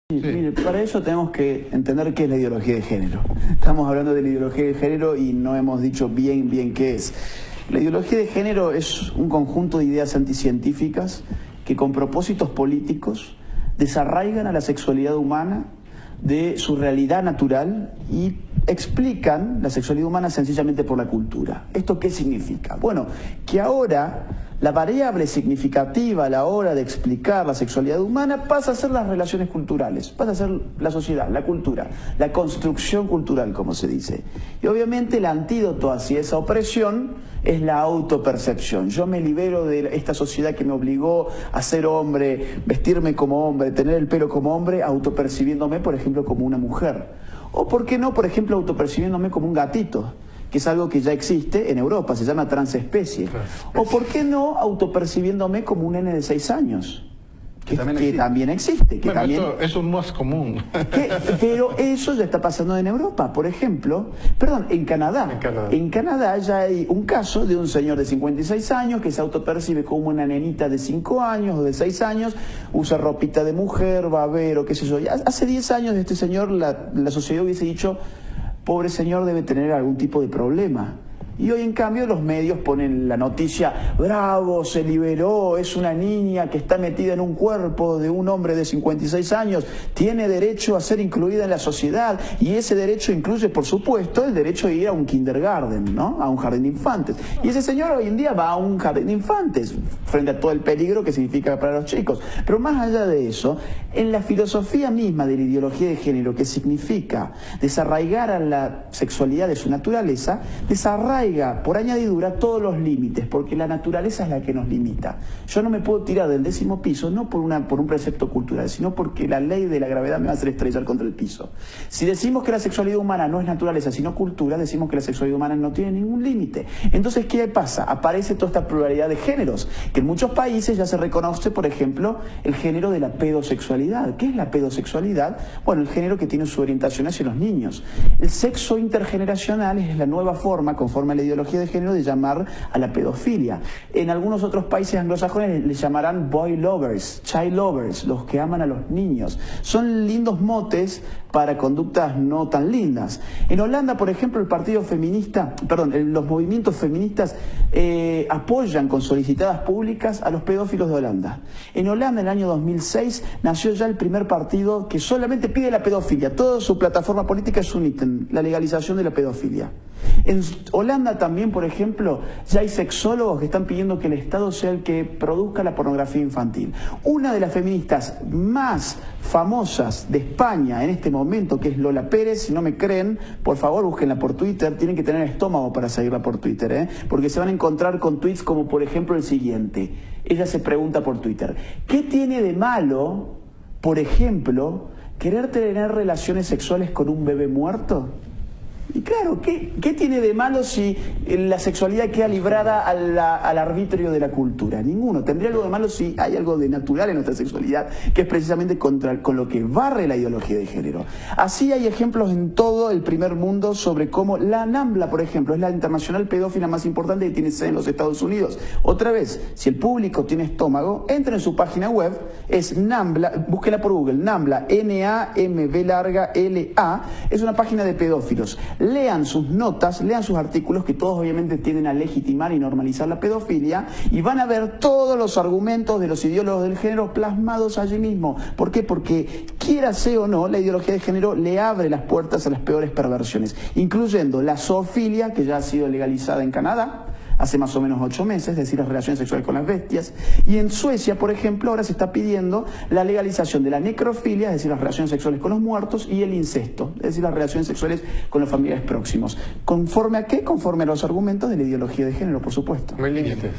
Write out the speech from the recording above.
Sí. Mire, para eso tenemos que entender qué es la ideología de género. Estamos hablando de la ideología de género y no hemos dicho bien qué es. La ideología de género es un conjunto de ideas anticientíficas que con propósitos políticos desarraigan a la sexualidad humana de su realidad natural y explican la sexualidad humana sencillamente por la cultura. ¿Esto qué significa? Bueno, que ahora la variable significativa a la hora de explicar la sexualidad humana pasa a ser las relaciones culturales, pasa a ser la sociedad, la cultura, la construcción cultural, como se dice. Y obviamente el antídoto hacia esa opresión es la autopercepción. Yo me libero de esta sociedad que me obligó a ser hombre, vestirme como hombre, tener el pelo como hombre, autopercibiéndome, por ejemplo, como una mujer. O, ¿por qué no, por ejemplo, autopercibiéndome como un gatito? Que es algo que ya existe en Europa, se llama transespecie. O ¿por qué no autopercibiéndome como un nene de 6 años? Que también existe. Bueno, eso no es común. Pero eso ya está pasando en Europa. Por ejemplo, en Canadá. En Canadá ya hay un caso de un señor de 56 años que se autopercibe como una nenita de 5 años o de 6 años, usa ropita de mujer, babero, qué sé yo. Y hace 10 años de este señor la sociedad hubiese dicho: pobre señor, debe tener algún tipo de problema. Y hoy, en cambio, los medios ponen la noticia: bravo, se liberó, es una niña que está metida en un cuerpo de un hombre de 56 años, tiene derecho a ser incluida en la sociedad, y ese derecho incluye, por supuesto, el derecho de ir a un kindergarten, ¿no? A un jardín de infantes. Y ese señor hoy en día va a un jardín de infantes, frente a todo el peligro que significa para los chicos. Pero más allá de eso, en la filosofía misma de la ideología de género, que significa desarraigar a la sexualidad de su naturaleza, desarraiga por añadidura todos los límites, porque la naturaleza es la que nos limita. Yo no me puedo tirar del 10º piso, no por un precepto cultural, sino porque la ley de la gravedad me va a hacer estrellar contra el piso. Si decimos que la sexualidad humana no es naturaleza, sino cultura, decimos que la sexualidad humana no tiene ningún límite. Entonces, ¿qué pasa? Aparece toda esta pluralidad de géneros, que en muchos países ya se reconoce, por ejemplo, el género de la pedosexualidad. ¿Qué es la pedosexualidad? Bueno, el género que tiene su orientación hacia los niños. El sexo intergeneracional es la nueva forma, conforme a la ideología de género, de llamar a la pedofilia. En algunos otros países anglosajones le llamarán boy lovers, child lovers, los que aman a los niños. Son lindos motes para conductas no tan lindas. En Holanda, por ejemplo, los movimientos feministas apoyan con solicitadas públicas a los pedófilos de Holanda. En Holanda, en el año 2006, nació ya el primer partido que solamente pide la pedofilia. Toda su plataforma política es un ítem: la legalización de la pedofilia. En Holanda también, por ejemplo, ya hay sexólogos que están pidiendo que el Estado sea el que produzca la pornografía infantil. Una de las feministas más famosas de España en este momento, que es Lola Pérez, si no me creen, por favor búsquenla por Twitter. Tienen que tener estómago para seguirla por Twitter, porque se van a encontrar con tweets como, por ejemplo, el siguiente. Ella se pregunta por Twitter: ¿qué tiene de malo, por ejemplo, querer tener relaciones sexuales con un bebé muerto? Y claro, ¿qué tiene de malo si la sexualidad queda librada al arbitrio de la cultura? Ninguno. Tendría algo de malo si hay algo de natural en nuestra sexualidad, que es precisamente con lo que barre la ideología de género. Así hay ejemplos en todo el primer mundo sobre cómo la NAMBLA, por ejemplo, es la internacional pedófila más importante que tiene sede en los Estados Unidos. Otra vez, si el público tiene estómago, entra en su página web, es NAMBLA, búsquela por Google, NAMBLA, NAMBLA, es una página de pedófilos. Lean sus notas, lean sus artículos, que todos obviamente tienden a legitimar y normalizar la pedofilia, y van a ver todos los argumentos de los ideólogos del género plasmados allí mismo. ¿Por qué? Porque, quiera sea o no, la ideología de género le abre las puertas a las peores perversiones, incluyendo la zoofilia, que ya ha sido legalizada en Canadá hace más o menos 8 meses, es decir, las relaciones sexuales con las bestias. Y en Suecia, por ejemplo, ahora se está pidiendo la legalización de la necrofilia, es decir, las relaciones sexuales con los muertos, y el incesto, es decir, las relaciones sexuales con los familiares próximos. ¿Conforme a qué? Conforme a los argumentos de la ideología de género, por supuesto. No hay límites.